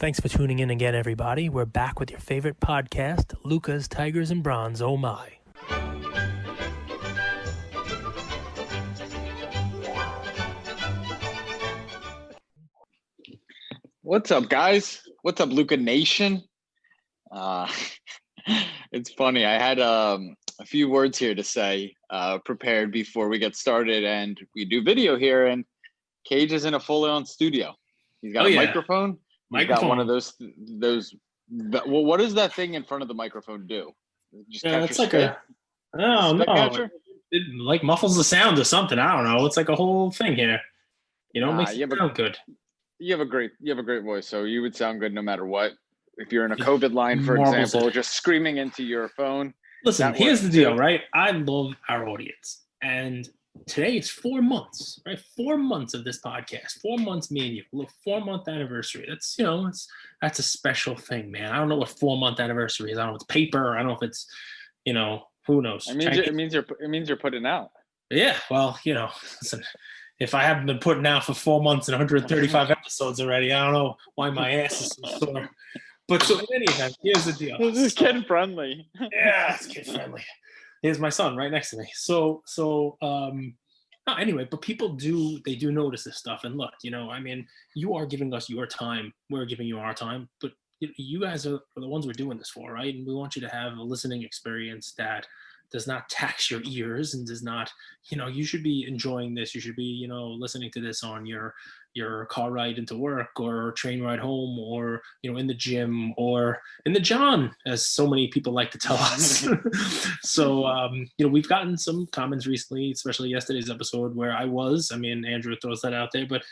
Thanks for tuning in again, everybody. We're back with your favorite podcast, Luca's Tigers and Bronze. Oh my. What's up, guys? What's up, Luca Nation? It's funny. I had a few words here to say prepared before we get started, and we do video here, and Cage is in a full-on studio. He's got a microphone. He's got one of those. Well, what does that thing in front of the microphone do? Just it's like spit? No. Catcher? It like muffles the sound or something. I don't know. It's like a whole thing here. You know, it makes it sound good. You have a great voice, so you would sound good no matter what. If you're in a COVID line, for example, just screaming into your phone. Listen, here's the deal, right? I love our audience, and today it's 4 months, right? 4 months of this podcast. 4 months, me and you. Look, 4-month anniversary. That's that's a special thing, man. I don't know what 4-month anniversary is. I don't know if it's paper. I don't know if it's, who knows. It means you're putting out. Yeah, well, listen. If I haven't been putting out for 4 months and 135 episodes already, I don't know why my ass is so sore. But so in any event, here's the deal. This is kid friendly. Yeah, it's kid friendly. Here's my son right next to me. Anyway, but people do notice this stuff. And look, you are giving us your time. We're giving you our time. But you guys are the ones we're doing this for, right? And we want you to have a listening experience that does not tax your ears and does not, you should be enjoying this. You should be, listening to this on your car ride into work or train ride home or, in the gym or in the John, as so many people like to tell us. So, we've gotten some comments recently, especially yesterday's episode where Andrew throws that out there, but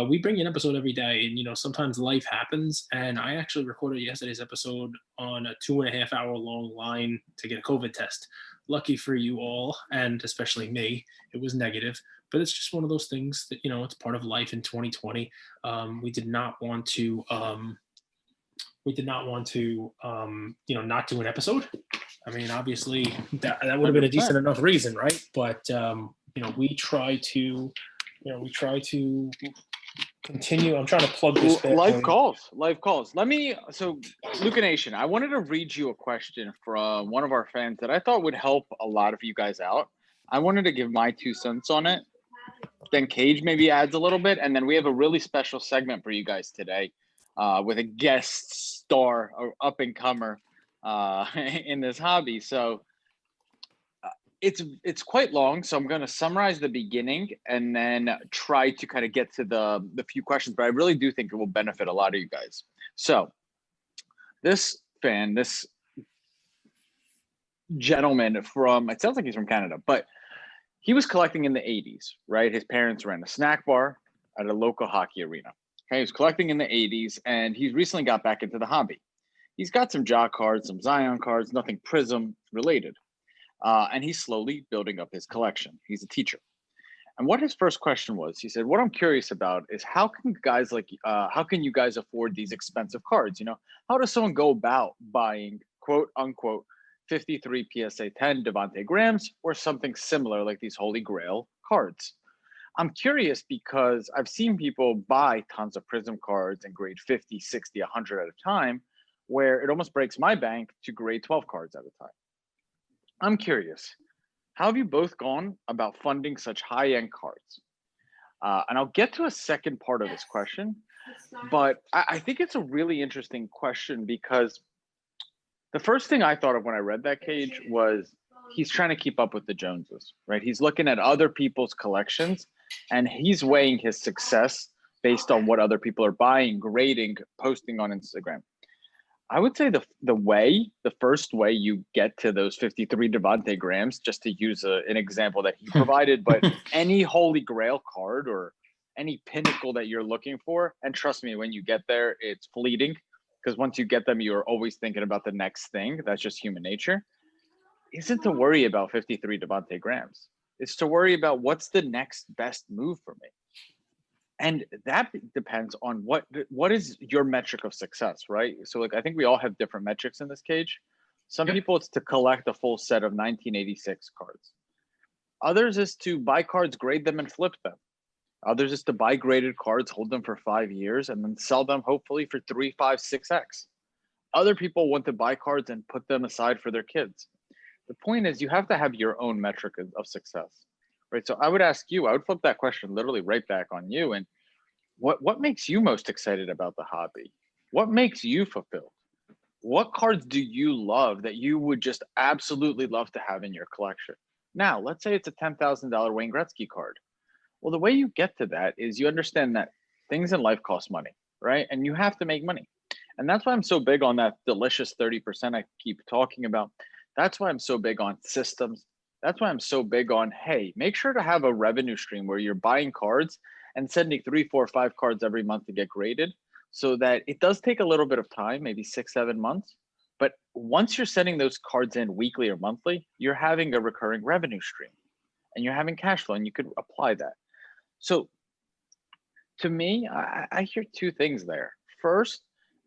we bring you an episode every day and, sometimes life happens. And I actually recorded yesterday's episode on a 2.5 hour long line to get a COVID test. Lucky for you all, and especially me, it was negative. But it's just one of those things that, it's part of life in 2020. We did not want to, not do an episode. Obviously that would have been a decent enough reason, right? But, we try to continue. I'm trying to plug this. Live calls. So Luca Nation, I wanted to read you a question from one of our fans that I thought would help a lot of you guys out. I wanted to give my 2 cents on it. Then Cage maybe adds a little bit. And then we have a really special segment for you guys today with a guest star or up and comer in this hobby. So it's quite long, so I'm going to summarize the beginning and then try to kind of get to the few questions, but I really do think it will benefit a lot of you guys. So this gentleman it sounds like he's from Canada, but he was collecting in the 80s, right? His parents ran a snack bar at a local hockey arena. Okay, he was collecting in the 80s, and he's recently got back into the hobby. He's got some Jock cards, some Zion cards, nothing Prism related. And he's slowly building up his collection. He's a teacher. And what his first question was, he said, what I'm curious about is how can you guys afford these expensive cards? How does someone go about buying quote unquote 53 PSA 10 Devontae Grahams or something similar like these Holy Grail cards? I'm curious because I've seen people buy tons of Prism cards and grade 50, 60, 100 at a time, where it almost breaks my bank to grade 12 cards at a time. I'm curious, how have you both gone about funding such high-end cards? And I'll get to a second part of this question, but I think it's a really interesting question because the first thing I thought of when I read that, Cage, was he's trying to keep up with the Joneses, right? He's looking at other people's collections and he's weighing his success based on what other people are buying, grading, posting on Instagram. I would say the first way you get to those 53 Devontae Grahams, just to use an example that he provided, but any Holy Grail card or any pinnacle that you're looking for, and trust me, when you get there, it's fleeting, because once you get them, you're always thinking about the next thing. That's just human nature. Isn't to worry about 53 Devontae Grahams. It's to worry about what's the next best move for me. And that depends on what is your metric of success, right? So I think we all have different metrics in this, Cage. Some people, it's to collect a full set of 1986 cards. Others is to buy cards, grade them, and flip them. Others is to buy graded cards, hold them for 5 years, and then sell them hopefully for 3, 5, 6x. Other people want to buy cards and put them aside for their kids. The point is, you have to have your own metric of success, right? So I would ask you, I would flip that question literally right back on you. And what makes you most excited about the hobby? What makes you fulfilled? What cards do you love that you would just absolutely love to have in your collection? Now, let's say it's a $10,000 Wayne Gretzky card. Well, the way you get to that is you understand that things in life cost money, right? And you have to make money. And that's why I'm so big on that delicious 30% I keep talking about. That's why I'm so big on systems. That's why I'm so big on, hey, make sure to have a revenue stream where you're buying cards and sending 3, 4, 5 cards every month to get graded, so that it does take a little bit of time, maybe 6, 7 months. But once you're sending those cards in weekly or monthly, you're having a recurring revenue stream and you're having cash flow, and you could apply that. So to me, I hear two things there. First,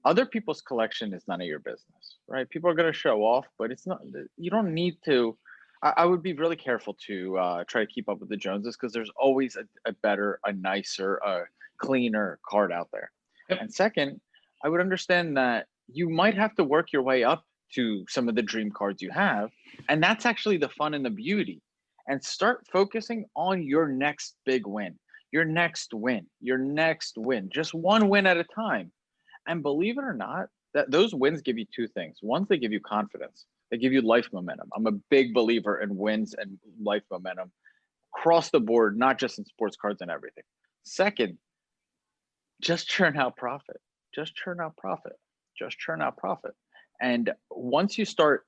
other people's collection is none of your business, right? People are going to show off, but it's not, you don't need to. I would be really careful to try to keep up with the Joneses, because there's always a better, a nicer, a cleaner card out there. Yep. And second, I would understand that you might have to work your way up to some of the dream cards you have. And that's actually the fun and the beauty. And start focusing on your next big win, your next win, your next win, just one win at a time. And believe it or not, that those wins give you two things. One, they give you confidence. They give you life momentum. I'm a big believer in wins and life momentum across the board, not just in sports cards and everything. Second, just churn out profit. Just churn out profit. Just churn out profit. And once you start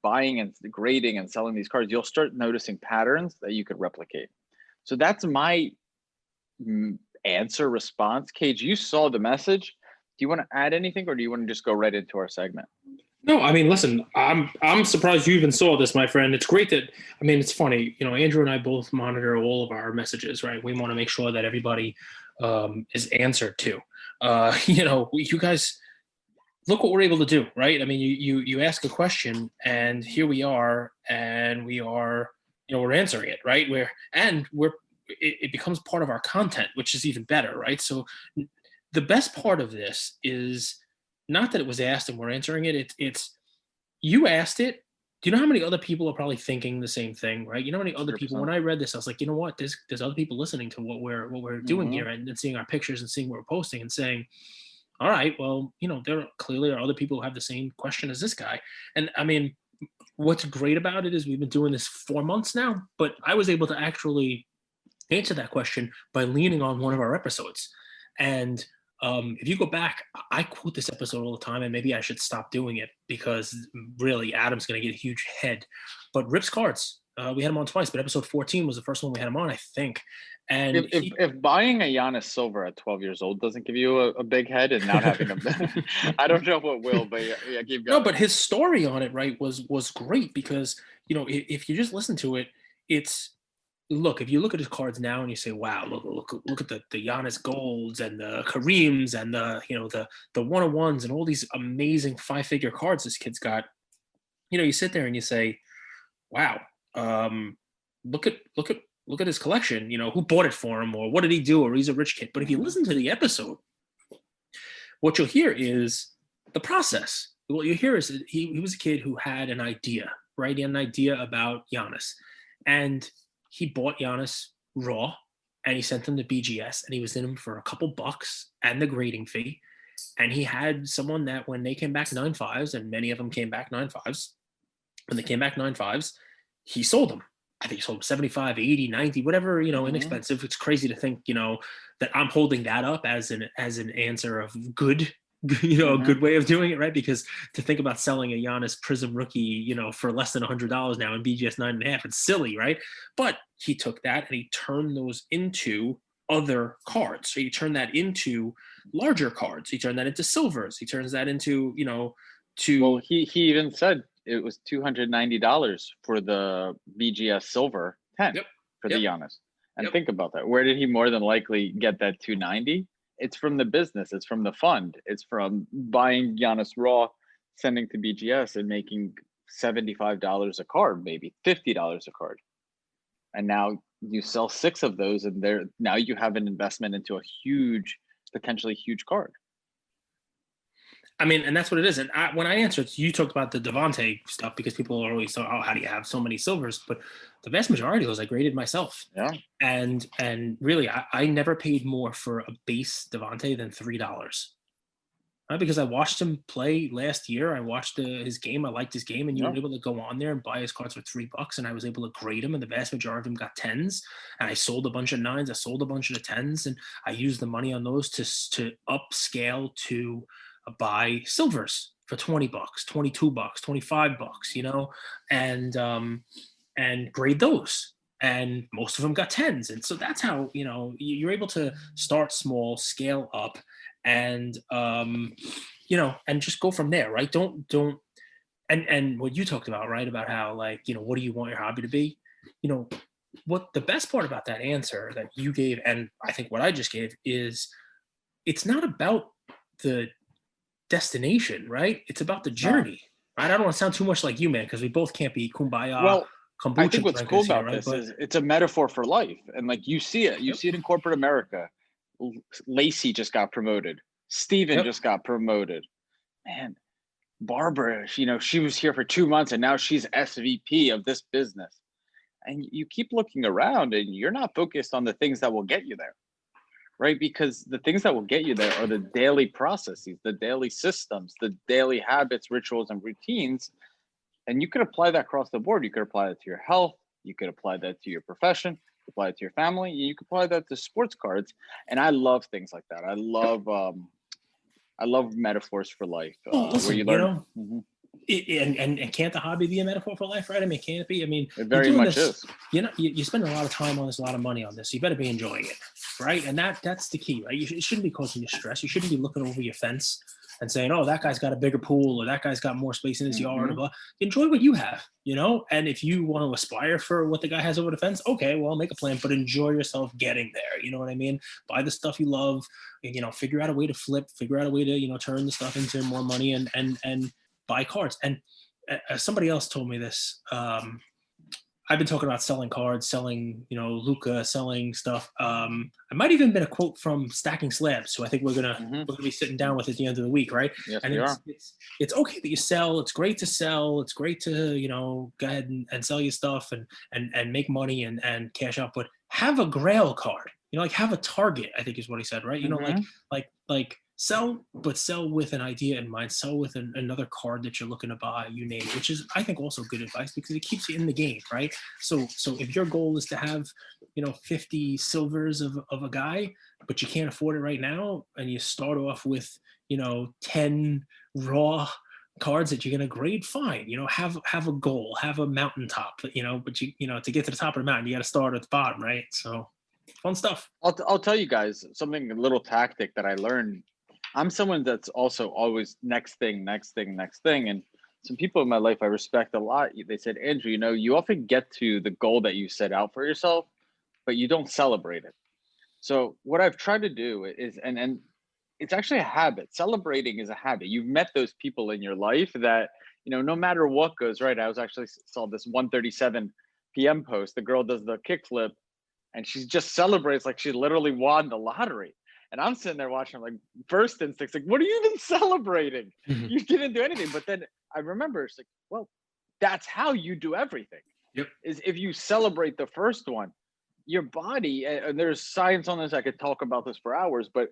buying and grading and selling these cards, you'll start noticing patterns that you could replicate. So that's my answer response. Cage, you saw the message. Do you want to add anything, or do you want to just go right into our segment? No, I mean, listen, I'm surprised you even saw this, my friend. It's great that, I mean, it's funny, Andrew and I both monitor all of our messages, right? We want to make sure that everybody is answered to. You guys, look what we're able to do, right? I mean, you ask a question, and here we are, and we are, we're answering it, right? It becomes part of our content, which is even better, right? So the best part of this is not that it was asked and we're answering it. It's you asked it. Do you know how many other people are probably thinking the same thing, right? You know how many other 100%. people, when I read this, I was like, you know what? There's other people listening to what we're doing here, and seeing our pictures and seeing what we're posting and saying, all right, well, there clearly are other people who have the same question as this guy. And I mean, what's great about it is we've been doing this 4 months now, but I was able to actually answer that question by leaning on one of our episodes. And if you go back, I quote this episode all the time, and maybe I should stop doing it, because really Adam's going to get a huge head. But Rip's cards, we had him on twice, but episode 14 was the first one we had him on, I think. And if buying a Giannis silver at 12 years old doesn't give you a big head, and not having him, I don't know what will. But yeah, keep going. No, but his story on it, right, was great, because if you just listen to it, it's. Look, if you look at his cards now and you say, wow, look at the Giannis golds and the Kareems and the one-on-ones and all these amazing 5-figure cards this kid's got, you sit there and you say, wow, look at his collection, who bought it for him, or what did he do, or he's a rich kid. But if you listen to the episode, what you'll hear is the process. What you hear is that he was a kid who had an idea, right? He had an idea about Giannis, and he bought Giannis raw, and he sent them to BGS, and he was in them for a couple bucks and the grading fee. And he had someone that when they came back 9.5s, and many of them came back 9.5s, when they came back 9.5s, he sold them. I think he sold them 75, 80, 90, whatever, inexpensive. It's crazy to think, that I'm holding that up as an answer of good, a good way of doing it, right? Because to think about selling a Giannis Prism rookie, for less than $100 now in BGS 9.5, it's silly, right? But he took that and he turned those into other cards. So he turned that into larger cards. He turned that into silvers. He turns that into, Well, he even said it was $290 for the BGS silver 10 for the Giannis. And think about that. Where did he more than likely get that $290? It's from the business. It's from the fund. It's from buying Giannis raw, sending to BGS, and making $75 a card, maybe $50 a card. And now You sell 6 of those, and now you have an investment into a potentially huge card. I mean, and that's what it is. And when I answered, you talked about the Devontae stuff because people are always so, oh, how do you have so many silvers? But the vast majority of those I graded myself. Yeah. And really, I never paid more for a base Devontae than $3. Right? Because I watched him play last year. I watched his game. I liked his game, and you Yeah. were able to go on there and buy his cards for $3, and I was able to grade him. And the vast majority of them got 10s. And I sold a bunch of 9s. I sold a bunch of the 10s, and I used the money on those to upscale to buy silvers for $20, $22, $25, you know, and grade those. And most of them got 10s. And so that's how, you know, you're able to start small, scale up, and you know, and just go from there, right? Don't and what you talked about, right, about how, like, you know, what do you want your hobby to be? You know, what the best part about that answer that you gave, and I think what I just gave, is it's not about the destination, right? It's about the journey, right? I don't want to sound too much like you, man, because we both can't be kumbaya. Well, kombucha I think what's cool drinkers here, about right? this But is it's a metaphor for life, and like you see it Yep. in corporate America. Lacey just got promoted. Steven Yep. just got promoted. Man, Barbara, you know, she was here for 2 months and now she's SVP of this business. And you keep looking around and you're not focused on the things that will get you there, right? Because the things that will get you there are the daily processes, the daily systems, the daily habits, rituals, and routines. And you could apply that across the board. You could apply that to your health. You could apply that to your profession, apply it to your family. You could apply that to sports cards. And I love things like that. I love metaphors for life. Well, listen, where you you learn. know, Mhm. and can't the hobby be a metaphor for life, right? I mean, can't it be? I mean, It you're very doing much this, is. you know, you spend a lot of time on this, a lot of money on this. So you better be enjoying it, right? And that's the key, right? It shouldn't be causing you stress. You shouldn't be looking over your fence and saying, oh, that guy's got a bigger pool, or that guy's got more space in his yard, or blah. Enjoy what you have, you know? And if you want to aspire for what the guy has over the fence, okay, well, make a plan, but enjoy yourself getting there. You know what I mean? Buy the stuff you love, and, you know, figure out a way to flip, figure out a way to, you know, turn the stuff into more money, and buy cards. And somebody else told me this. I've been talking about selling cards, selling, you know, Luca, selling stuff. I might even been a quote from Stacking Slabs, who I think we're gonna be sitting down with at the end of the week, right? Yes, and we are. It's okay that you sell. It's great to sell. It's great to, you know, go ahead and sell your stuff and make money and cash out. But have a Grail card. You know, like have a target, I think is what he said, right? You know, like sell, but sell with an idea in mind. Sell with another card that you're looking to buy, you name, which is, I think, also good advice because it keeps you in the game, right? So if your goal is to have, you know, 50 silvers of a guy, but you can't afford it right now, and you start off with, you know, 10 raw cards that you're going to grade, fine, you know, have a goal, have a mountaintop, you know, but you know, to get to the top of the mountain, you got to start at the bottom, right? So fun stuff. I'll tell you guys something, a little tactic that I learned. I'm someone that's also always next thing. And some people in my life I respect a lot, they said, Andrew, you know, you often get to the goal that you set out for yourself, but you don't celebrate it. So what I've tried to do is, and it's actually a habit. Celebrating is a habit. You've met those people in your life that, you know, no matter what goes right. I was actually saw this 1:37 p.m. post. The girl does the kickflip and she just celebrates like she literally won the lottery. And I'm sitting there watching, like, first instincts, like, what are you even celebrating? You didn't do anything. But then I remember, it's like, well, that's how you do everything. Yep. Is if you celebrate the first one, your body, and there's science on this. I could talk about this for hours, but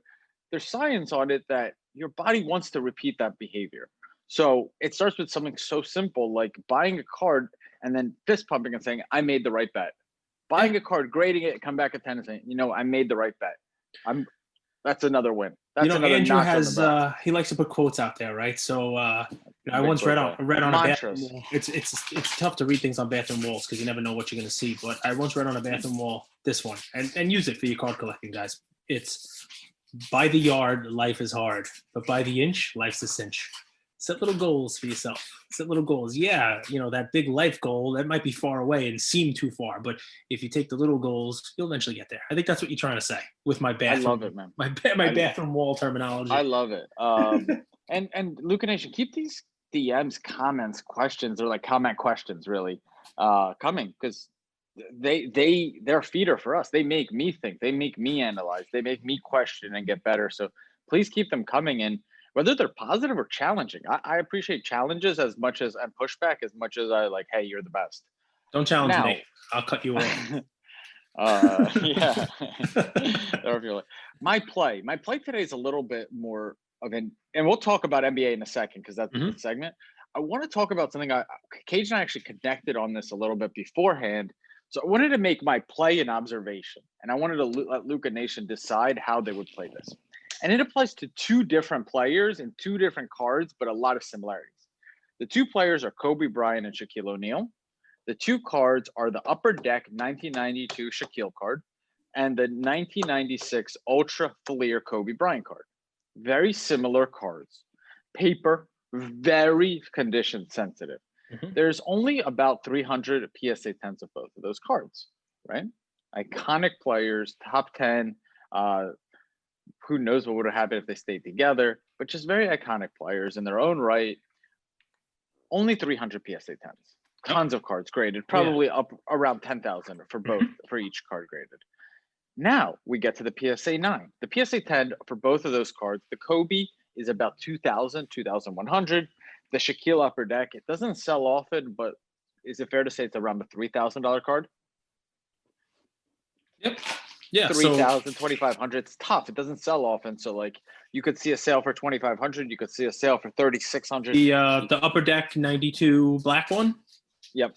there's science on it that your body wants to repeat that behavior. So it starts with something so simple like buying a card and then fist pumping and saying, I made the right bet. Buying a card, grading it, come back at 10 and saying, you know, I made the right bet. That's another win. That's, you know, another Andrew notch has on the belt. he likes to put quotes out there, right? So you know, I Big once read on quote a bathroom mantras. wall. It's tough to read things on bathroom walls because you never know what you're going to see. But I once read on a bathroom wall this one, and use it for your card collecting, guys. It's by the yard, life is hard, but by the inch, life's a cinch. Set little goals for yourself. Set little goals. Yeah, you know, that big life goal that might be far away and seem too far, but if you take the little goals, you'll eventually get there. I think that's what you're trying to say with my bathroom. I love it, man. My bathroom wall terminology. I love it. And Luca Nation, keep these DMs, comments, questions, or like comment questions really coming, because they're a feeder for us. They make me think. They make me analyze. They make me question and get better. So please keep them coming. And whether they're positive or challenging, I appreciate challenges as much as and pushback as much as I like. Hey, you're the best. Don't challenge Now, me. I'll cut you off. yeah. My play today is a little bit more of an, and we'll talk about NBA in a second because that's the segment. I want to talk about something. Cage and I actually connected on this a little bit beforehand. So I wanted to make my play an observation, and I wanted to let Luca Nation decide how they would play this. And it applies to two different players and two different cards, but a lot of similarities. The two players are Kobe Bryant and Shaquille O'Neal. The two cards are the Upper Deck 1992 Shaquille card and the 1996 Ultra Fleer Kobe Bryant card. Very similar cards. Paper, very condition sensitive. There's only about 300 PSA 10s of both of those cards, right? Iconic players, top 10. Who knows what would have happened if they stayed together, but just very iconic players in their own right. Only 300 PSA 10s. Tons of cards graded, probably up around 10,000 for both, for each card graded. Now we get to the PSA 9. The PSA 10 for both of those cards, the Kobe is about 2,000, 2,100. The Shaquille Upper Deck, it doesn't sell often, but is it fair to say it's around the $3,000 card? Yep. Yeah. 3,000, 2,500. It's tough. It doesn't sell often. So like you could see a sale for 2,500. You could see a sale for 3,600. The Upper Deck 92 black one. Yep.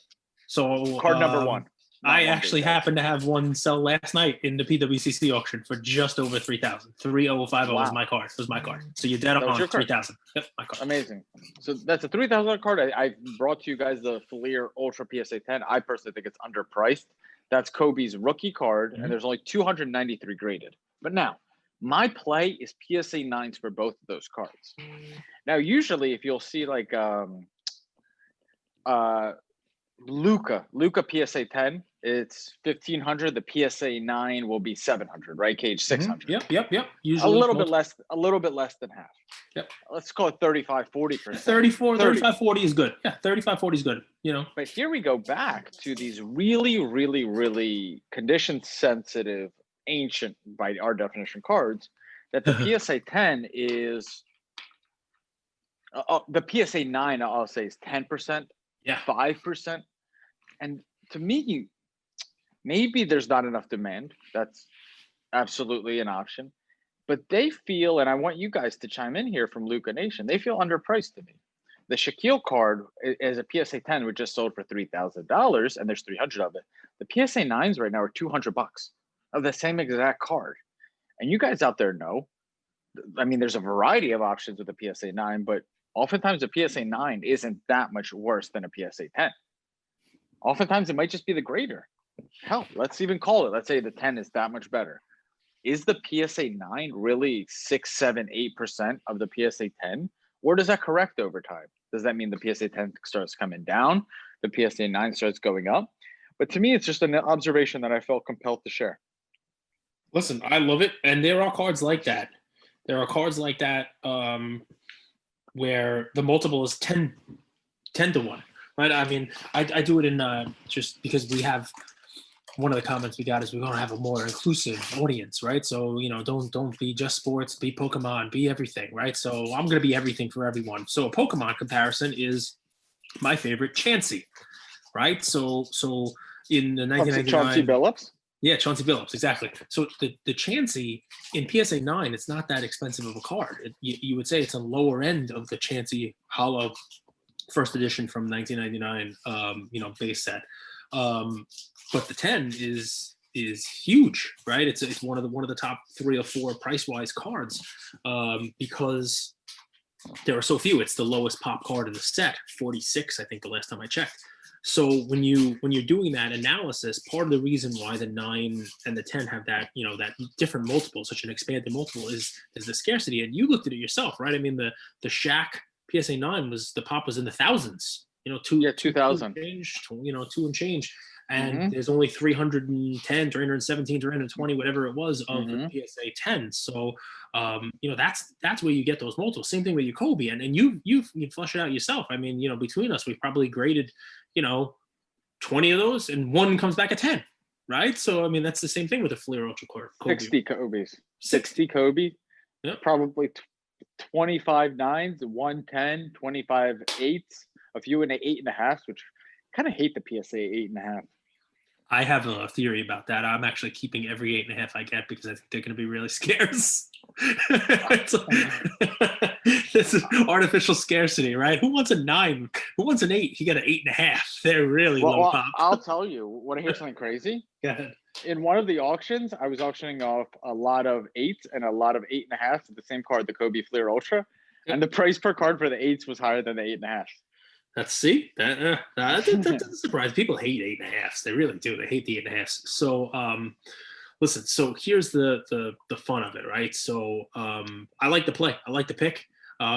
So card number one. I actually happened to have one sell last night in the PWCC auction for just over 3,000. 3,050 was my card. Was my card. So you're dead on 3,000. Yep, my card. Amazing. So that's a $3,000 card. I brought to you guys the Fleer Ultra PSA 10. I personally think it's underpriced. That's Kobe's rookie card, and there's only 293 graded. But now, my play is PSA 9s for both of those cards. Now, usually, if you'll see like Luca PSA 10, it's 1,500. The PSA 9 will be 700, right? Cage 600. Yep. Usually a little bit less than half. Yep. Let's call it 35-40%. 35-40 is good. Yeah, 35-40 is good. You know. But here we go back to these really, really, really condition sensitive, ancient by our definition cards. That the PSA 10 is the PSA 9. I'll say is 10%. Yeah, 5%. And to me, maybe there's not enough demand. That's absolutely an option. But they feel, and I want you guys to chime in here from Luca Nation, they feel underpriced to me. The Shaquille card is a PSA 10, which just sold for $3,000, and there's 300 of it. The PSA 9s right now are $200 of the same exact card. And you guys out there know, I mean, there's a variety of options with a PSA 9, but oftentimes a PSA 9 isn't that much worse than a PSA 10. Oftentimes it might just be the grader. Hell, let's even call it. Let's say the 10 is that much better. Is the PSA 9 really 6, 7, 8% of the PSA 10? Or does that correct over time? Does that mean the PSA 10 starts coming down? The PSA 9 starts going up? But to me, it's just an observation that I felt compelled to share. Listen, I love it. And there are cards like that. There are cards like that where the multiple is 10 to 1. Right? I mean, I do it in just because we have one of the comments we got is we're going to have a more inclusive audience, right? So, you know, don't be just sports, be Pokemon, be everything, right? So I'm going to be everything for everyone. So a Pokemon comparison is my favorite, Chansey, right? So in the 1999... Chauncey Billups? Yeah, Chauncey Billups, exactly. So the Chansey in PSA 9, it's not that expensive of a card. You would say it's a lower end of the Chansey Hollow first edition from 1999, base set. But the 10 is huge, right? It's one of the top 3 or 4 price-wise cards because there are so few. It's the lowest pop card in the set, 46, I think, the last time I checked. So when you're doing that analysis, part of the reason why the 9 and the 10 have that, that different multiple, such an expanded multiple, is the scarcity. And you looked at it yourself, right? I mean, the Shaq PSA 9 the pop was in the thousands, 2,000, 2 and change. And there's only 310, 317, 320, whatever it was of the PSA 10. So, that's where you get those multiples. Same thing with your Kobe. And you flush it out yourself. I mean, between us, we've probably graded, 20 of those, and one comes back at 10, right? So, I mean, that's the same thing with the Fleer Ultra Core. 60 Kobe's. 60 Kobe. Yep. Probably 25 nines, 110, 25 eights, a few in the 8.5s, which kind of hate the PSA 8.5. I have a theory about that. I'm actually keeping every 8.5 I get because I think they're going to be really scarce. This is artificial scarcity, right? Who wants a 9? Who wants an 8? You got an 8.5. They're really low pop. I'll tell you. Want to hear something crazy? Go ahead. In one of the auctions, I was auctioning off a lot of 8s and a lot of 8.5s of the same card, the Kobe Fleer Ultra, and the price per card for the 8s was higher than the 8.5s. That doesn't surprise people. Hate 8.5s. They really do. They hate the 8.5s. So listen, so here's the fun of it, right? So I like the play. I like the pick.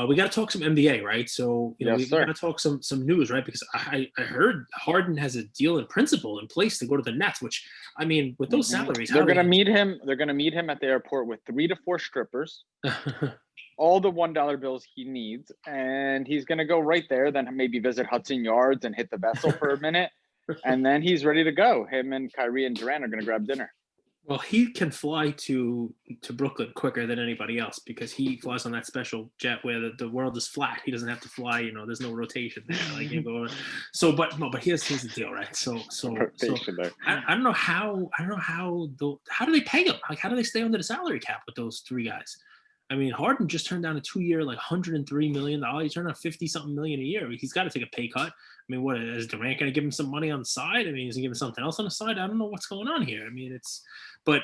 We got to talk some NBA, right? So we got to talk some news, right? Because I heard Harden has a deal in principle in place to go to the Nets, which, I mean, with those salaries, they're going to meet him. They're going to meet him at the airport with 3 to 4 strippers, all the $1 bills he needs, and he's going to go right there. Then maybe visit Hudson Yards and hit the vessel for a minute, and then he's ready to go. Him and Kyrie and Durant are going to grab dinner. Well, he can fly to Brooklyn quicker than anybody else because he flies on that special jet where the world is flat. He doesn't have to fly. There's no rotation there. Like but here's the deal, right? So I don't know how do they pay him? Like, how do they stay under the salary cap with those 3 guys? I mean, Harden just turned down a 2-year, like $103 million. He turned down 50-something million a year. He's got to take a pay cut. I mean, what is Durant going to give him some money on the side? I mean, is he giving something else on the side? I don't know what's going on here. I mean, that's going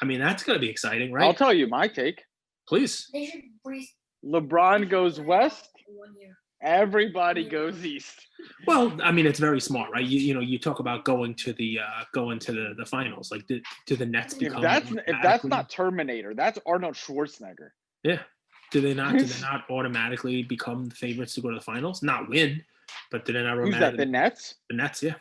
to be exciting, right? I'll tell you my take. Please. They should freeze. LeBron goes west. 1 year. Everybody goes east. Well, I mean, it's very smart, right? You talk about going to the finals. Like, do the Nets become? If that's not Terminator, that's Arnold Schwarzenegger. Yeah. Do they not automatically become the favorites to go to the finals? Not win, but do they not? Who's that? The Nets. The Nets, yeah.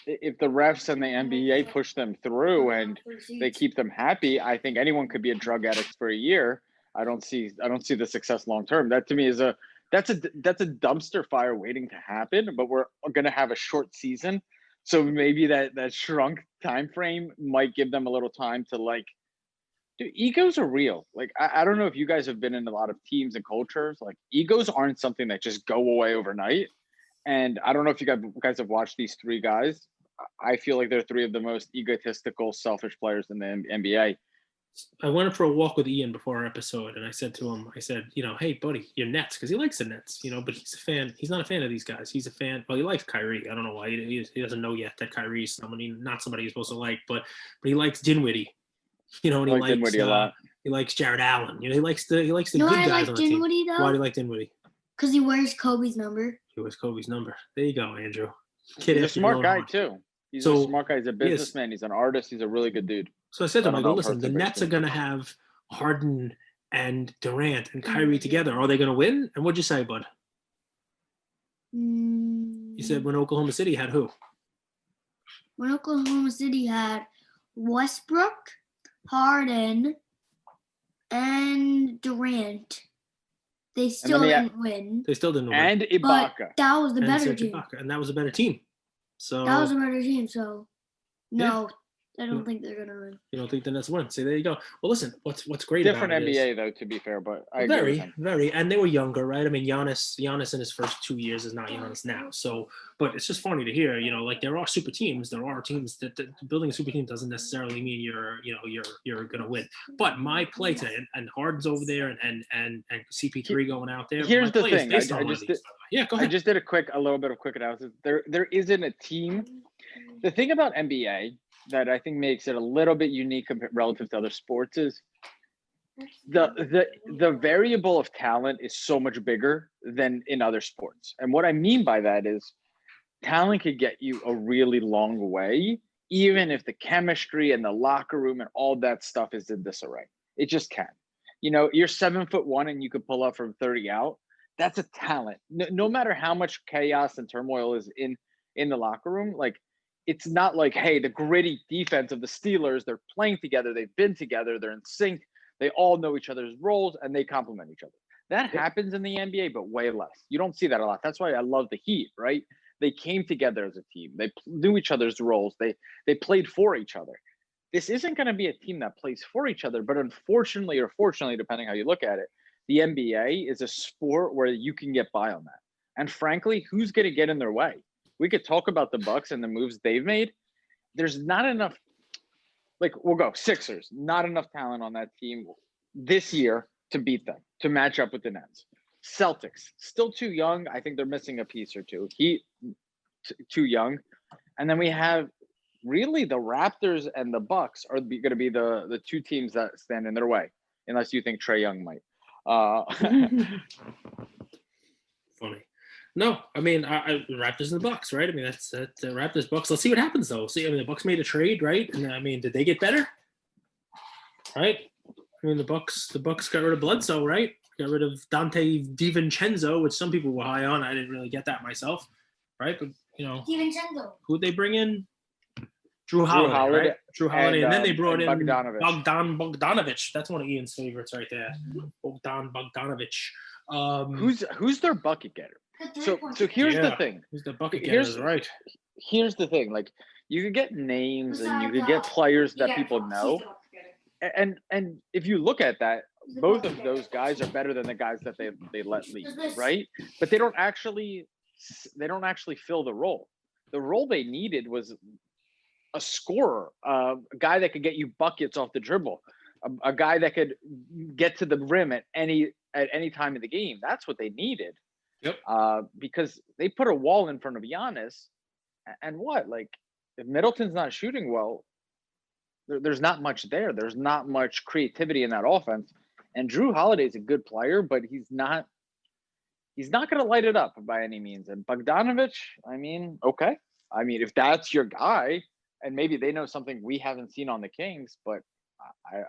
If the refs and the NBA push them through and they keep them happy, I think anyone could be a drug addict for a year. I don't see the success long term. That to me is that's a dumpster fire waiting to happen. But we're going to have a short season, so maybe that shrunk time frame might give them a little time to like. Dude, egos are real. Like, I don't know if you guys have been in a lot of teams and cultures. Like, egos aren't something that just go away overnight. And I don't know if you guys have watched these 3 guys. I feel like they're 3 of the most egotistical, selfish players in the NBA. I went for a walk with Ian before our episode, and I said to him, hey, buddy, you're Nets, because he likes the Nets, but he's a fan. He's not a fan of these guys. He's a fan. Well, he likes Kyrie. I don't know why. He doesn't know yet that Kyrie is not somebody he's supposed to like, but he likes Dinwiddie. And he likes Dinwiddie a lot. He likes Jared Allen. He likes the good guys on the team. Though? Why do you like Dinwiddie? Because he wears Kobe's number. He wears Kobe's number. There you go, Andrew. He's a smart guy too. He's a smart guy. He's a businessman. He's an artist. He's a really good dude. So I said to him, listen, the Nets are going to have Harden and Durant and Kyrie together. Are they going to win? And what'd you say, bud? You said when Oklahoma City had who? When Oklahoma City had Westbrook, Harden, and Durant. They still didn't win. They still didn't win. And Ibaka. But that was the better team. And that was a better team. So that was a better team. So no, I don't think they're gonna win. You don't think the Nets win? See, there you go. Well, listen, what's great different about NBA it though, to be fair, but I agree very, and they were younger, right? I mean, Giannis in his first 2 years is not Giannis now. So, but it's just funny to hear, like there are super teams. There are teams that building a super team doesn't necessarily mean you're gonna win. But my play today, and Harden's over there, and CP3 going out there. Here's the thing. Go ahead. I just did a little bit of quick analysis. There isn't a team. The thing about NBA that I think makes it a little bit unique relative to other sports is the variable of talent is so much bigger than in other sports. And what I mean by that is talent could get you a really long way, even if the chemistry and the locker room and all that stuff is in disarray. It just can. You're 7'1" and you could pull up from 30 out. That's a talent. No matter how much chaos and turmoil is in the locker room, like, it's not like, hey, the gritty defense of the Steelers, they're playing together, they've been together, they're in sync, they all know each other's roles, and they complement each other. That happens in the NBA, but way less. You don't see that a lot. That's why I love the Heat, right? They came together as a team. They knew each other's roles. They played for each other. This isn't going to be a team that plays for each other, but unfortunately or fortunately, depending how you look at it, the NBA is a sport where you can get by on that. And frankly, who's going to get in their way? We could talk about the Bucks and the moves they've made. There's not enough, like we'll go Sixers, not enough talent on that team this year to beat them, to match up with the Nets. Celtics, still too young. I think they're missing a piece or two. Too young. And then we have really the Raptors and the Bucks are going to be the two teams that stand in their way, unless you think Trae Young might. Funny. No, I mean, Raptors and the Bucks, right? I mean, that's Raptors Bucks. Let's see what happens though. See, I mean, the Bucks made a trade, right? And I mean, did they get better? Right? I mean, the Bucks got rid of Bledsoe, right? Got rid of Dante DiVincenzo, which some people were high on. I didn't really get that myself, right? But DiVincenzo. Who'd they bring in? Drew Holiday, right? Drew Holiday, and then they brought in Bogdan Bogdanovic. That's one of Ian's favorites right there. Bogdan Bogdanovic. Who's their bucket getter? So here's the thing. Who's the bucket getter? Right. Here's the thing. Like you could get names and you could get players that people know, and if you look at that, both of those guys are better than the guys that they let leave, right? But they don't actually fill the role. The role they needed was a scorer, a guy that could get you buckets off the dribble, a guy that could get to the rim at any time of the game. That's what they needed. Yep. Because they put a wall in front of Giannis, and what? Like, if Middleton's not shooting well, there's not much there. There's not much creativity in that offense. And Drew Holiday's a good player, but he's not going to light it up by any means. And Bogdanovic, I mean, okay. I mean, if that's your guy, and maybe they know something we haven't seen on the Kings, but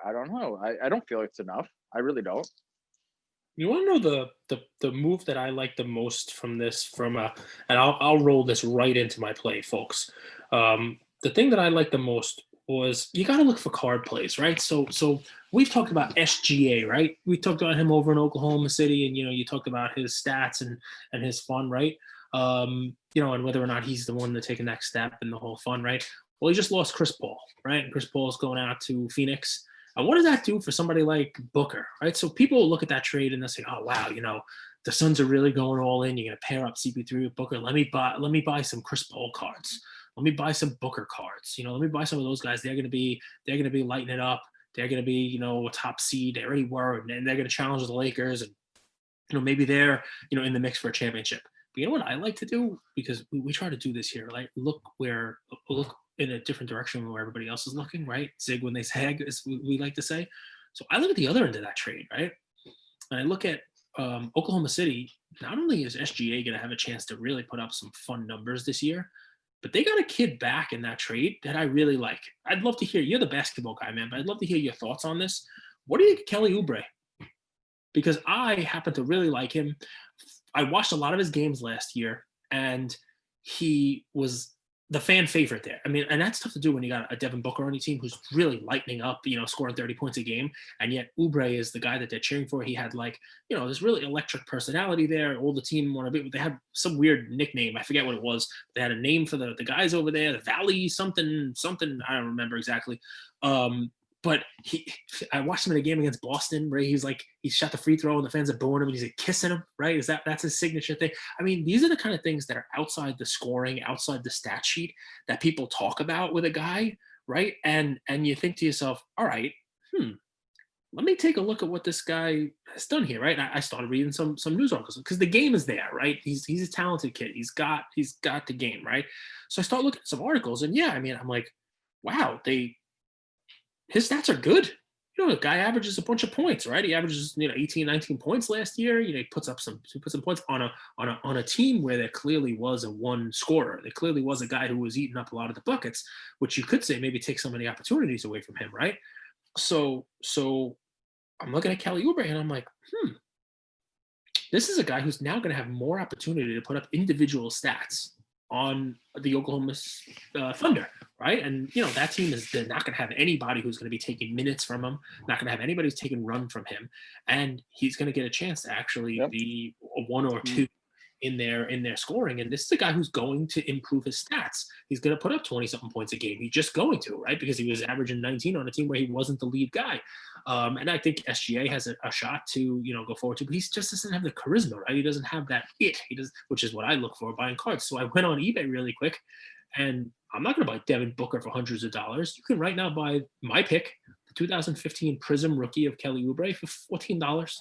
I don't know. I don't feel it's enough. I really don't. You want to know the move that I like the most from this, and I'll roll this right into my play, folks. The thing that I like the most was you got to look for card plays, right? So we've talked about SGA, right? We talked about him over in Oklahoma City, and you talked about his stats and his fun, right? And whether or not he's the one to take a next step and the whole fun, right? Well, he just lost Chris Paul, right? And Chris Paul's going out to Phoenix. And what does that do for somebody like Booker, right? So people look at that trade and they say, oh, wow, the Suns are really going all in. You're going to pair up CP3 with Booker. Let me buy some Chris Paul cards. Let me buy some Booker cards. Let me buy some of those guys. They're going to be lighting it up. They're going to be, a top seed. They already were, and they're going to challenge the Lakers. And, maybe they're, in the mix for a championship. But you know what I like to do? Because we try to do this here. Like, look in a different direction where everybody else is looking, right? Zig when they zag, as we like to say. So I look at the other end of that trade, right? And I look at Oklahoma City. Not only is SGA going to have a chance to really put up some fun numbers this year, but they got a kid back in that trade that I really like. I'd love to hear, you're the basketball guy, man, but I'd love to hear your thoughts on this. What do you think of Kelly Oubre? Because I happen to really like him. I watched a lot of his games last year, and he was the fan favorite there. I mean, and that's tough to do when you got a Devin Booker on your team who's really lightening up, scoring 30 points a game. And yet Oubre is the guy that they're cheering for. He had this really electric personality there. All the team wanted to be, they had some weird nickname. I forget what it was. They had a name for the guys over there, the Valley something. I don't remember exactly. But I watched him in a game against Boston where he shot the free throw and the fans are booing him and he's kissing him, right? That's his signature thing. I mean, these are the kind of things that are outside the scoring, outside the stat sheet that people talk about with a guy, right? And you think to yourself, all right, let me take a look at what this guy has done here, right? And I started reading some news articles because the game is there, right? He's a talented kid. He's got the game, right? So I start looking at some articles, and yeah, I mean, I'm like, wow, his stats are good. The guy averages a bunch of points, right? He averages 18, 19 points last year. He puts some points on a team where there clearly was a one scorer. There clearly was a guy who was eating up a lot of the buckets, which you could say maybe take some of the opportunities away from him, right? So I'm looking at Kelly Oubre and I'm like, this is a guy who's now going to have more opportunity to put up individual stats on the Oklahoma Thunder, right? And, that team they're not going to have anybody who's going to be taking minutes from him, not going to have anybody who's taking run from him. And he's going to get a chance to actually be a one or two in their scoring. And this is a guy who's going to improve his stats. He's going to put up 20-something points a game. He's just going to, right? Because he was averaging 19 on a team where he wasn't the lead guy. And I think SGA has a shot to, go forward to, but he just doesn't have the charisma, right? He doesn't have that it. He does, which is what I look for buying cards. So I went on eBay really quick, and I'm not going to buy Devin Booker for hundreds of dollars. You can right now buy my pick, the 2015 Prism rookie of Kelly Oubre, for $14.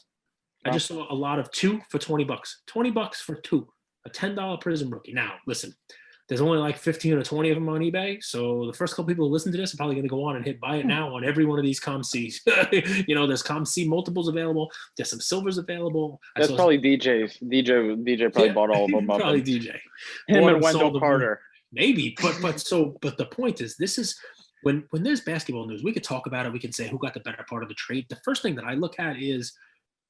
I just saw a lot of 2 for $20. $20 for 2, a $10 Prism rookie. Now, listen, there's only like 15 or 20 of them on eBay. So the first couple people who listen to this are probably going to go on and hit buy it now on every one of these ComCs. There's ComC multiples available. There's some silvers available. That's probably DJ's. DJ probably bought all of them up. Probably DJ. Him and Wendell Carter. Maybe, but the point is, this is when there's basketball news, we could talk about it. We can say who got the better part of the trade. The first thing that I look at is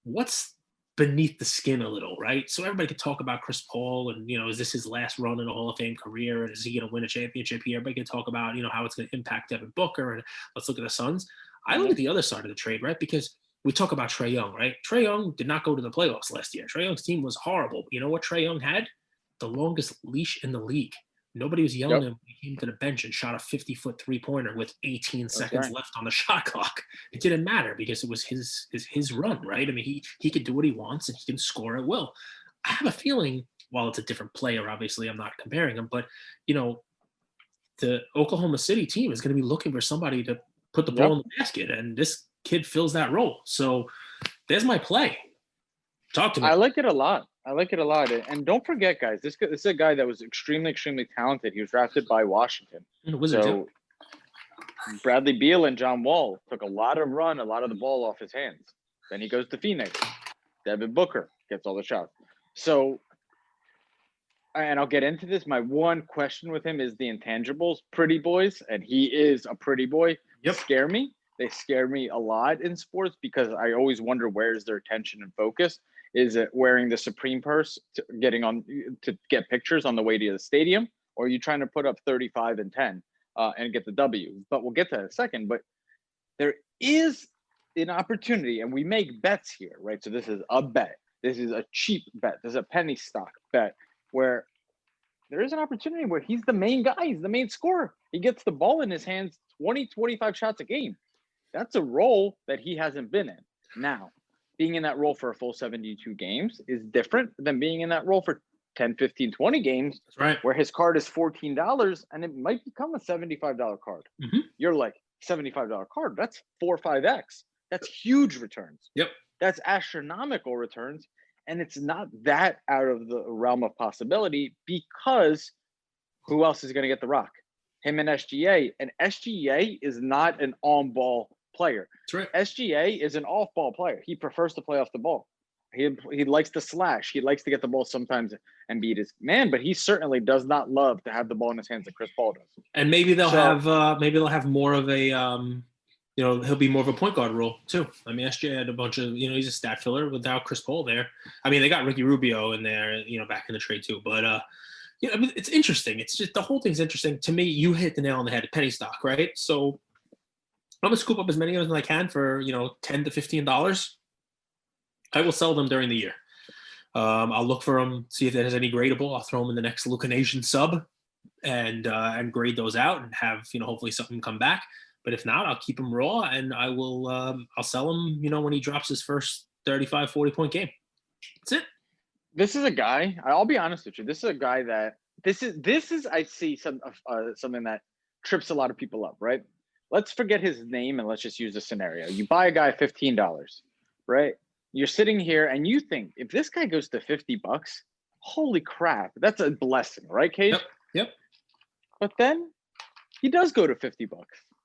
what's beneath the skin a little, right? So everybody could talk about Chris Paul and, is this his last run in a Hall of Fame career? And is he going to win a championship here? Everybody can talk about, how it's going to impact Devin Booker. And let's look at the Suns. I look at the other side of the trade, right? Because we talk about Trae Young, right? Trae Young did not go to the playoffs last year. Trae Young's team was horrible. You know what Trae Young had? The longest leash in the league. Nobody was yelling at him when he came to the bench and shot a 50-foot three-pointer with 18 seconds left on the shot clock. It didn't matter because it was his run, right? I mean, he could do what he wants and he can score at will. I have a feeling, while it's a different player, obviously I'm not comparing him, but, the Oklahoma City team is going to be looking for somebody to put the ball in the basket, and this kid fills that role. So there's my play. Talk to me. I like it a lot. And don't forget, guys, this is a guy that was extremely, extremely talented. He was drafted by Washington. So Bradley Beal and John Wall took a lot of the ball off his hands. Then he goes to Phoenix. Devin Booker gets all the shots. So, and I'll get into this. My one question with him is the intangibles, pretty boys, and he is a pretty boy. Scare me. They scare me a lot in sports because I always wonder where's their attention and focus. Is it wearing the Supreme purse to get pictures on the way to the stadium? Or are you trying to put up 35 and 10 and get the W? But we'll get to that in a second. But there is an opportunity, and we make bets here, right? So this is a bet. This is a cheap bet. This is a penny stock bet where there is an opportunity where he's the main guy. He's the main scorer. He gets the ball in his hands 20, 25 shots a game. That's a role that he hasn't been in. Now, being in that role for a full 72 games is different than being in that role for 10, 15, 20 games. That's right. Where his card is $14 and it might become a $75 card. Mm-hmm. You're like, $75 card, that's 4 or 5x. That's huge returns. Yep. That's astronomical returns. And it's not that out of the realm of possibility because who else is going to get the rock? Him and SGA. And SGA is not an on-ball player. That's right. SGA is an off-ball player. He prefers to play off the ball. He likes to slash. He likes to get the ball sometimes and beat his man, but he certainly does not love to have the ball in his hands like Chris Paul does. And maybe they'll have more of a he'll be more of a point guard role too. I mean, SGA had a bunch of he's a stat filler without Chris Paul there. I mean, they got Ricky Rubio in there, back in the trade too. But I mean, it's interesting. It's just the whole thing's interesting to me. You hit the nail on the head. Penny stock, right? So I'm gonna scoop up as many of them as I can for $10 to $15. I will sell them during the year. I'll look for them, see if there's any gradable. I'll throw them in the next Luca Nation sub and grade those out and have hopefully something come back. But if not, I'll keep them raw and I will I'll sell him when he drops his first 35, 40-point game. That's it. This is a guy. I'll be honest with you. This is a guy that this is I see something that trips a lot of people up. Right. Let's forget his name and let's just use a scenario. You buy a guy $15, right? You're sitting here and you think if this guy goes to $50, holy crap, that's a blessing, right, Cage? Yep. But then he does go to $50,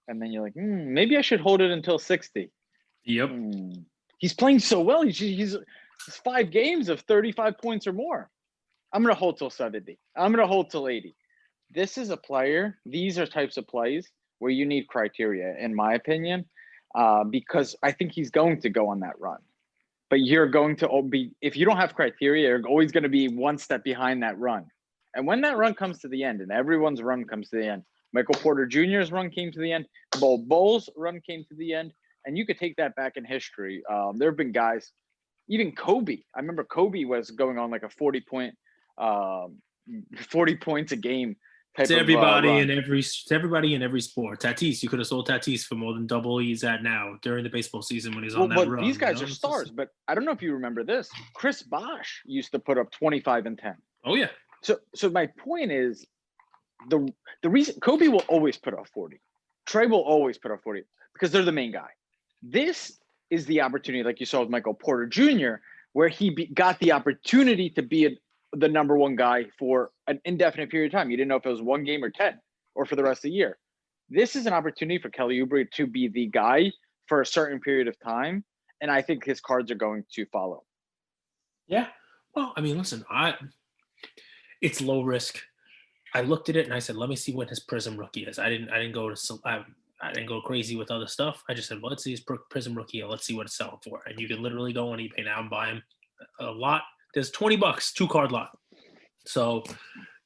and then you're like, maybe I should hold it until 60. Yep. He's playing so well. He's 5 games of 35 points or more. I'm gonna hold till 70. I'm gonna hold till 80. This is a player. These are types of plays where you need criteria, in my opinion, because I think he's going to go on that run. But you're going to be, if you don't have criteria, you're always going to be one step behind that run. And when that run comes to the end, and everyone's run comes to the end, Michael Porter Jr.'s run came to the end, Bull's run came to the end, and you could take that back in history. There have been guys, even Kobe. I remember Kobe was going on like a 40-point um, 40 points a game type To of everybody run. to everybody in every sport. Tatis, you could have sold Tatis for more than double he's at now during the baseball season when he's Well, on that but run. these guys are It's just- stars. But I don't know if you remember this. Chris Bosh used to put up 25 and 10. oh yeah, So my point is the reason Kobe will always put up 40. Trey will always put up 40 because they're the main guy. This is the opportunity, like you saw with Michael Porter Jr., where he got the opportunity to be the number one guy for an indefinite period of time. You didn't know if it was one game or 10 or for the rest of the year. This is an opportunity for Kelly Oubre to be the guy for a certain period of time. And I think his cards are going to follow. yeah. Well, I mean, listen, it's low risk. I looked at it and I said, let me see when his Prism rookie is. I didn't go crazy with other stuff. I just said, well, let's see his Prism rookie and let's see what it's selling for. And you can literally go on eBay now and buy him a lot. There's $20, 2-card lot. So,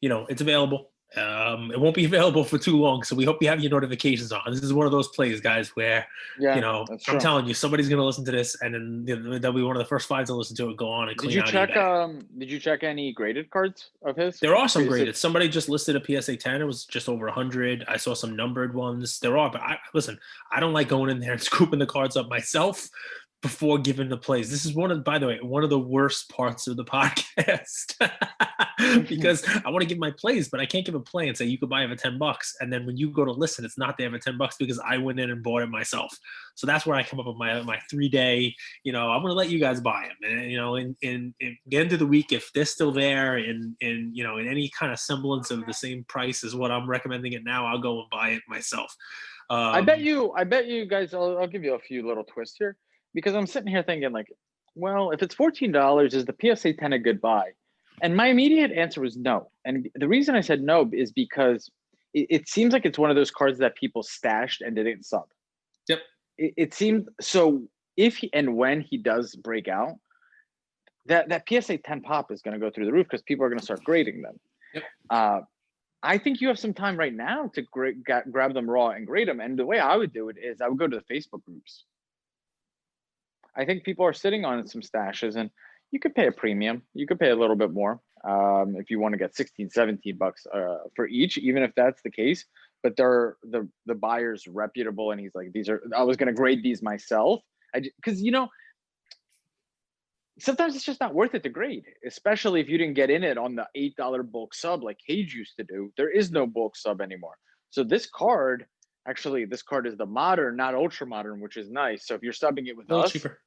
it's available. It won't be available for too long. So we hope you have your notifications on. This is one of those plays, guys, where, I'm telling you, somebody's going to listen to this and then they'll be one of the first 5 to listen to it, go on and clean out eBay. Did you check any graded cards of his? There are some graded. Somebody just listed a PSA 10. It was just over 100. I saw some numbered ones. There are, but I don't like going in there and scooping the cards up myself before giving the plays. This is by the way, one of the worst parts of the podcast because I want to give my plays, but I can't give a play and say you could buy it for $10. And then when you go to listen, it's not there for $10 because I went in and bought it myself. So that's where I come up with my 3-day, I'm going to let you guys buy them. And, in the end of the week, if they're still there in any kind of semblance of the same price as what I'm recommending it now, I'll go and buy it myself. I bet you guys, I'll give you a few little twists here. Because I'm sitting here thinking like, well, if it's $14, is the PSA 10 a good buy? And my immediate answer was no. And the reason I said no is because it seems like it's one of those cards that people stashed and didn't sub. Yep. It seemed so if and when he does break out, that PSA 10 pop is going to go through the roof because people are going to start grading them. Yep. I think you have some time right now to grab them raw and grade them. And the way I would do it is I would go to the Facebook groups. I think people are sitting on some stashes and you could pay a premium. You could pay a little bit more if you want to get $16-17 for each, even if that's the case. But they're the buyer's reputable, and he's like, I was going to grade these myself. Because sometimes it's just not worth it to grade, especially if you didn't get in it on the $8 bulk sub like Cage used to do. There is no bulk sub anymore. So this card is the modern, not ultra modern, which is nice. So if you're subbing it with us, cheaper.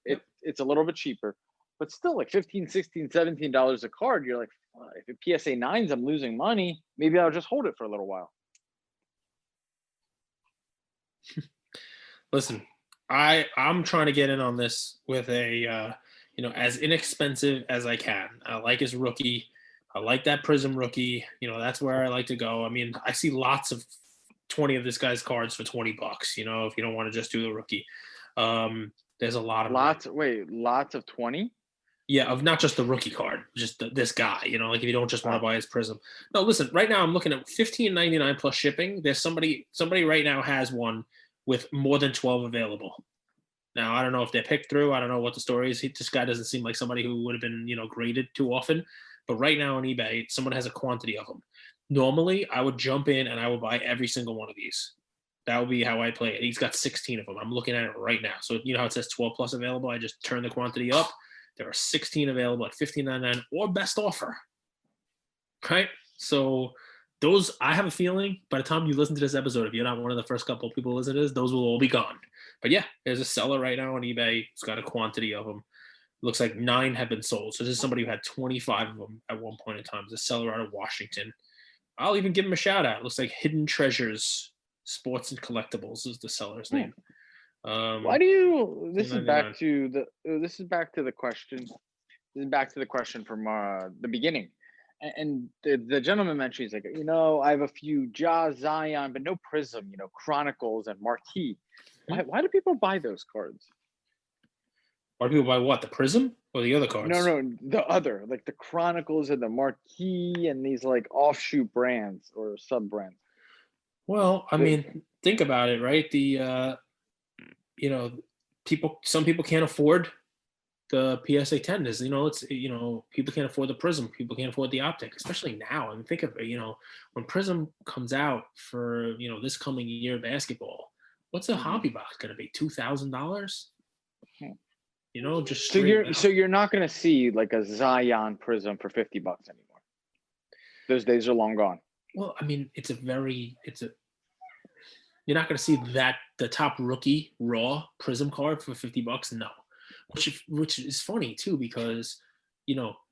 It's a little bit cheaper, but still like $15, $16, $17 a card. You're like, if it PSA 9s, I'm losing money. Maybe I'll just hold it for a little while. Listen, I'm trying to get in on this with a, as inexpensive as I can. I like his rookie. I like that Prism rookie. That's where I like to go. I mean, I see lots of 20 of this guy's cards for $20, if you don't want to just do the rookie. There's a lot of lots of 20. Yeah, of not just the rookie card, just this guy, like if you don't just want to buy his Prism. No, listen, right now I'm looking at $15.99 plus shipping. There's somebody right now has one with more than 12 available. Now, I don't know if they're picked through. I don't know what the story is. This guy doesn't seem like somebody who would have been, graded too often. But right now on eBay, someone has a quantity of them. Normally, I would jump in and I would buy every single one of these. That would be how I play it. He's got 16 of them. I'm looking at it right now. So you know how it says 12 plus available? I just turn the quantity up. There are 16 available at $15.99 or best offer. Right? So those, I have a feeling by the time you listen to this episode, if you're not one of the first couple of people who listen to this, those will all be gone. But yeah, there's a seller right now on eBay. It's got a quantity of them. Looks like 9 have been sold. So this is somebody who had 25 of them at one point in time. It's a seller out of Washington. I'll even give him a shout out. It looks like Hidden Treasures Sports and Collectibles is the seller's name. Why do you? This is back to the question. This is back to the question from the beginning, and the gentleman mentioned he's like, I have a few Zion, but no Prism. Chronicles and Marquee. Why do people buy those cards? Why do people buy what? The Prism or the other cards? No, the other, like the Chronicles and the Marquee and these like offshoot brands or sub brands. Well, I mean, think about it, right? Some people can't afford the PSA 10 is, it's, people can't afford the Prism. People can't afford the Optic, especially now. I mean, think of it, when Prism comes out for, this coming year basketball, what's a hobby box going to be? $2,000? Just straight. So you're not going to see like a Zion Prism for $50 anymore. Those days are long gone. Well, I mean, you're not going to see the top rookie raw Prism card for $50. No, which is funny too, because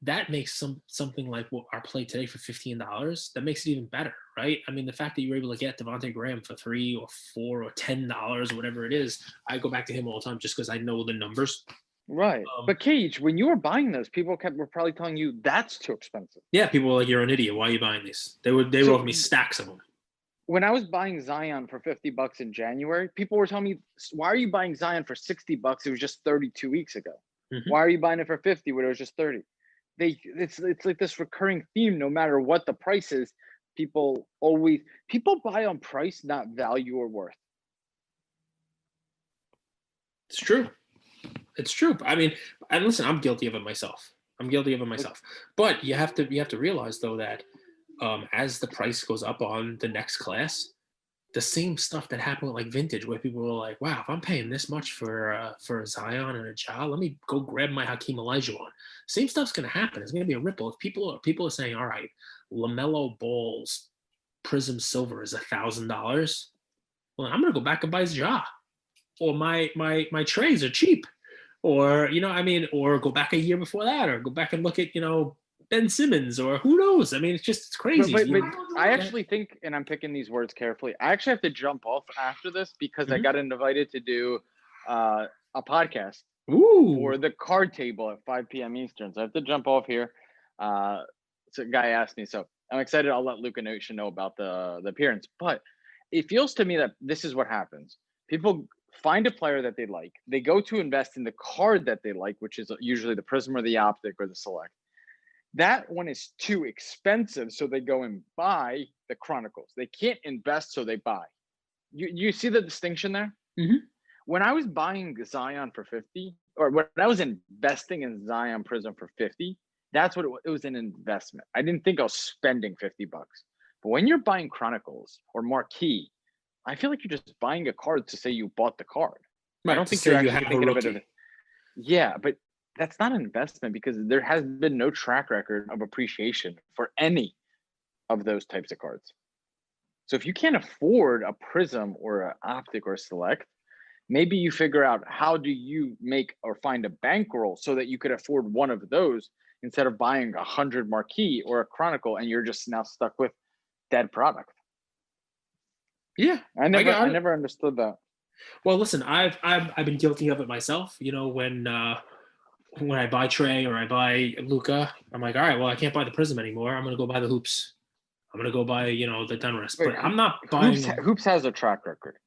that makes something like what our play today for $15, that makes it even better, right? I mean, the fact that you were able to get Devontae Graham for $3 or $4 or $10 or whatever it is, I go back to him all the time just because I know the numbers. Right. But Cage, when you were buying those, people were probably telling you that's too expensive. Yeah, people were like, "You're an idiot. Why are you buying these?" They would offer me stacks of them. When I was buying Zion for $50 in January, people were telling me, "Why are you buying Zion for $60? It was just 32 weeks ago. Mm-hmm. Why are you buying it for 50 when it was just 30?" It's like this recurring theme. No matter what the price is, people buy on price, not value or worth. It's true. It's true. I mean, and listen, I'm guilty of it myself. But you have to realize though that as the price goes up on the next class, the same stuff that happened with like vintage, where people were like, "Wow, if I'm paying this much for a Zion and a Ja, let me go grab my Hakeem Olajuwon." Same stuff's gonna happen. It's gonna be a ripple. If people are saying, "All right, LaMelo Ball's Prism Silver is $1,000," well, I'm gonna go back and buy Ja, or my trays are cheap. Or, or go back a year before that, or go back and look at, Ben Simmons, or who knows? I mean, it's crazy. But I actually think, and I'm picking these words carefully, I actually have to jump off after this because I got invited to do a podcast for the card table at 5 p.m. Eastern. So I have to jump off here. So a guy asked me, so I'm excited. I'll let Luca know about the appearance. But it feels to me that this is what happens. People find a player that they like. They go to invest in the card that they like, which is usually the Prism or the Optic or the Select. That one is too expensive, so they go and buy the Chronicles. They can't invest, so they buy. You see the distinction there? Mm-hmm. When I was buying Zion for 50, or when I was investing in Zion Prism for 50, that's what it was, an investment. I didn't think I was spending $50. But when you're buying Chronicles or Marquee, I feel like you're just buying a card to say you bought the card. Right, I don't think you're actually thinking of it. Yeah, but that's not an investment because there has been no track record of appreciation for any of those types of cards. So if you can't afford a Prism or an Optic or a Select, maybe you figure out how do you make or find a bankroll so that you could afford one of those instead of buying 100 Marquee or a Chronicle, and you're just now stuck with dead product. Yeah, I never understood that. Well, listen, I've been guilty of it myself. When I buy Trey or I buy Luca, I'm like, all right, well, I can't buy the Prism anymore. I'm gonna go buy the Hoops. I'm gonna go buy the Donruss. But I'm not buying. Hoops has a track record.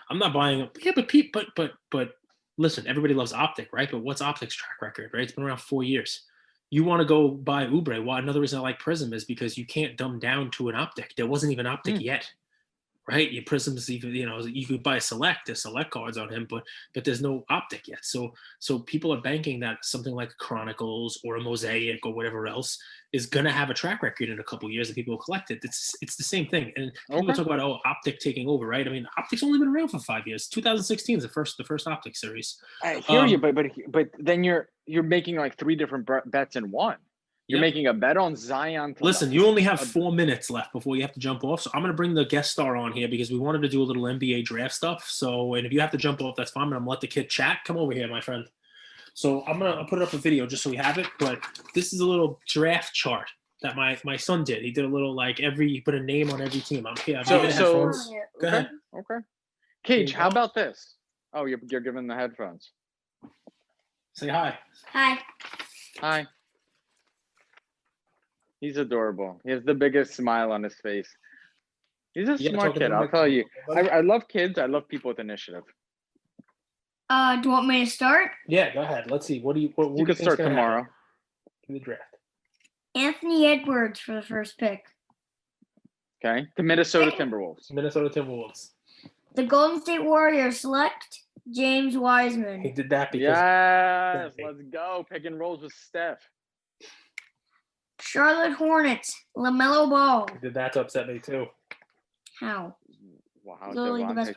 I'm not buying. Yeah, but listen, everybody loves Optic, right? But what's Optic's track record, right? It's been around 4 years. You want to go buy Oubre? Well, another reason I like Prism is because you can't dumb down to an Optic. There wasn't even Optic yet. Right, your Prism's even you could buy select cards on him, but there's no Optic yet. So people are banking that something like Chronicles or a Mosaic or whatever else is gonna have a track record in a couple of years and people will collect it. It's the same thing. And people talk about Optic taking over, right? I mean, Optic's only been around for 5 years. 2016 is the first Optic series. I hear you, but then you're making like 3 different bets in one. You're making a bet on Zion. Listen, you only have 4 minutes left before you have to jump off. So I'm going to bring the guest star on here because we wanted to do a little NBA draft stuff. So, and if you have to jump off, that's fine. I'm going to let the kid chat. Come over here, my friend. So I'll put it up a video just so we have it. But this is a little draft chart that my son did. He did a little he put a name on every team. I'm here. So go ahead. Okay. Cage, how about this? Oh, you're giving the headphones. Say hi. Hi. He's adorable. He has the biggest smile on his face. He's a smart kid, I'll tell you. I love kids. I love people with initiative. Do you want me to start? Yeah, go ahead. Let's see. You can start tomorrow. In the draft. Anthony Edwards for the first pick. Okay. The Minnesota Timberwolves. The Golden State Warriors select James He Wiseman. did that because Yes, let's go. Pick and rolls with Steph. Charlotte Hornets, LaMelo Ball. he did that to upset me too. How? Wow, Literally the best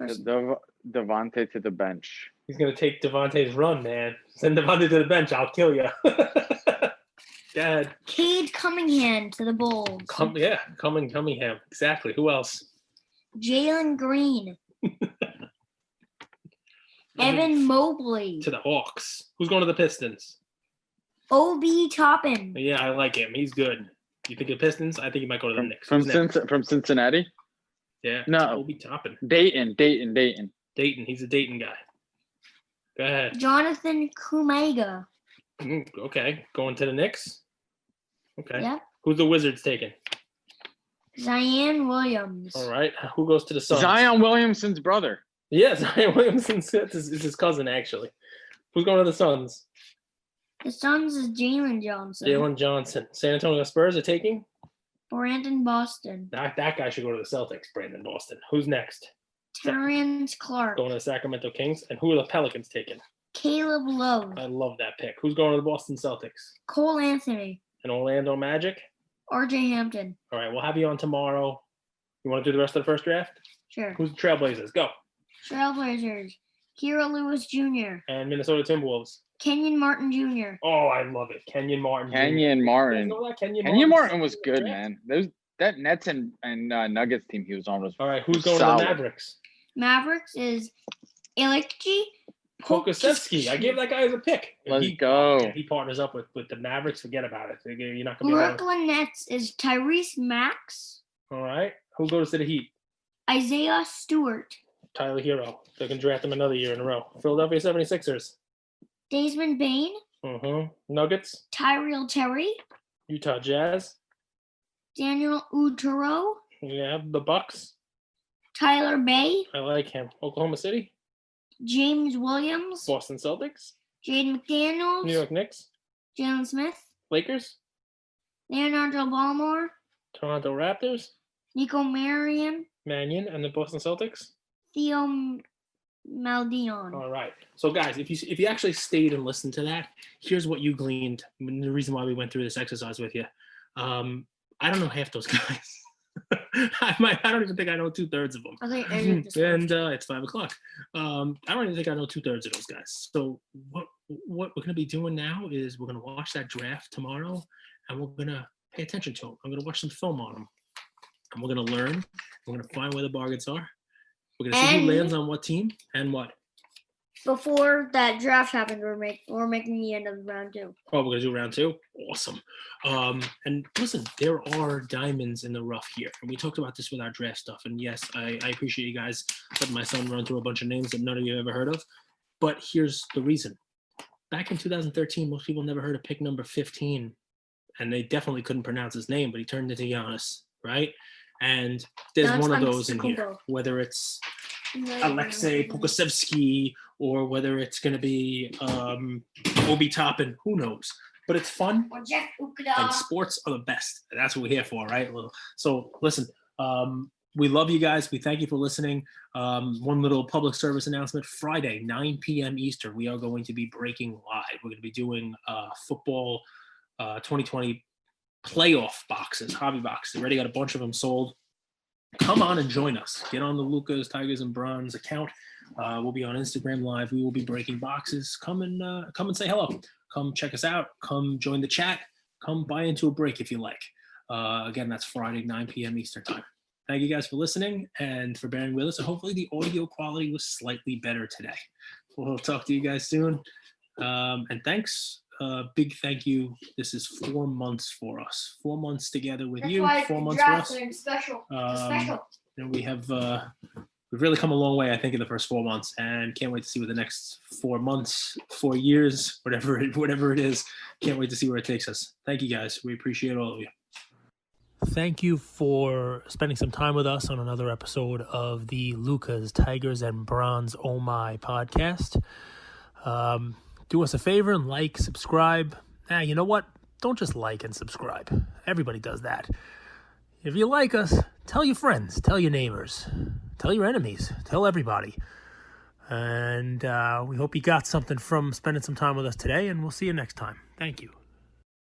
Devontae to the bench. He's gonna take Devontae's run, man. Send Devontae to the bench. I'll kill you. Dad. Cade Cunningham to the Bulls. Cunningham. Exactly. Who else? Jalen Green. Evan Mobley. To the Hawks. Who's going to the Pistons? Obi Toppin. Yeah, I like him. He's good. You think of Pistons? I think he might go to the Knicks. From Who's next? from Cincinnati? Yeah. No. Obi Toppin. Dayton. Dayton. He's a Dayton guy. Go ahead. Jonathan Kuminga. Okay. Going to the Knicks? Okay. Yep. Who's the Wizards taking? Zion Williams. All right. Who goes to the Suns? Zion Williamson's brother. Yeah, Zion Williamson is his cousin, actually. Who's going to the Suns? The Suns is Jalen Johnson. Jalen Johnson. San Antonio Spurs are taking? Brandon Boston. That guy should go to the Celtics, Brandon Boston. Who's next? Terrence Clark. Going to the Sacramento Kings. And who are the Pelicans taking? Caleb Love. I love that pick. Who's going to the Boston Celtics? Cole Anthony. And Orlando Magic? RJ Hampton. All right, we'll have you on tomorrow. You want to do the rest of the first draft? Sure. Who's the Trailblazers? Go. Trailblazers. Hero Lewis Jr. And Minnesota Timberwolves. Kenyon Martin Jr. Oh, I love it. Kenyon Martin. Kenyon Martin. You know that? Kenyon Martin was good, man. That Nets and Nuggets team he was on was all right, who's going solid. to the Mavericks? Mavericks is Ilikji Pokusevski. I gave that guy as a pick. Let's go. He partners up with the Mavericks. Forget about it. You're not going to be able to. Brooklyn Nets is Tyrese Max. All right. Who goes to the Heat? Isaiah Stewart. Tyler Hero. They can draft him another year in a row. Philadelphia 76ers. Desmond Bain. Nuggets. Tyrell Terry. Utah Jazz. Daniel Utero. Yeah, the Bucks. Tyler Bay. I like him. Oklahoma City. James Williams. Boston Celtics. Jaden McDaniels. New York Knicks. Jalen Smith. Lakers. Leonardo Baltimore. Toronto Raptors. Nico Marion. Mannion and the Boston Celtics. Theo Maldion. All right. So, guys, if you actually stayed and listened to that, here's what you gleaned. The reason why we went through this exercise with you. I don't know half those guys. I don't even think I know 2/3 of them. Okay, And it's 5:00. I don't even think I know 2/3 of those guys. So what we're going to be doing now is we're going to watch that draft tomorrow, and we're going to pay attention to them. I'm going to watch some film on them, and we're going to learn. We're going to find where the bargains are. We're going to see who lands on what team and what. Before that draft happened, we're making the end of round 2. Oh, we're going to do round 2? Awesome. And listen, there are diamonds in the rough here. And we talked about this with our draft stuff. And yes, I appreciate you guys letting my son run through a bunch of names that none of you have ever heard of. But here's the reason. Back in 2013, most people never heard of pick number 15. And they definitely couldn't pronounce his name, but he turned into Giannis, right? And there's That's one of those in here, Antetokounmpo. whether it's Alexei Pokusevski or whether it's going to be Obi Toppin, who knows? But it's fun, and sports are the best. That's what we're here for, right? So listen, we love you guys. We thank you for listening. One little public service announcement. Friday, 9 p.m. Eastern, we are going to be breaking live. We're going to be doing football 2020 playoff boxes, hobby boxes. Already got a bunch of them sold. Come on and join us. Get on the Lucas, Tigers, and Bronze account. We'll be on Instagram Live. We will be breaking boxes. Come and say hello. Come check us out. Come join the chat. Come buy into a break if you like. Again, that's Friday, 9 p.m. Eastern time. Thank you guys for listening and for bearing with us. And hopefully the audio quality was slightly better today. We'll talk to you guys soon. And thanks. Big thank you. This is 4 months for us. 4 months together with you. 4 months for us. Special. And we have we've really come a long way, I think, in the first 4 months, and can't wait to see what the next 4 months, 4 years, whatever it is. Can't wait to see where it takes us. Thank you, guys. We appreciate all of you. Thank you for spending some time with us on another episode of the Lucas, Tigers, and Bronze Oh My podcast. Do us a favor and like, subscribe. You know what? Don't just like and subscribe. Everybody does that. If you like us, tell your friends, tell your neighbors. tell your enemies, tell everybody. And we hope you got something from spending some time with us today, and we'll see you next time. Thank you.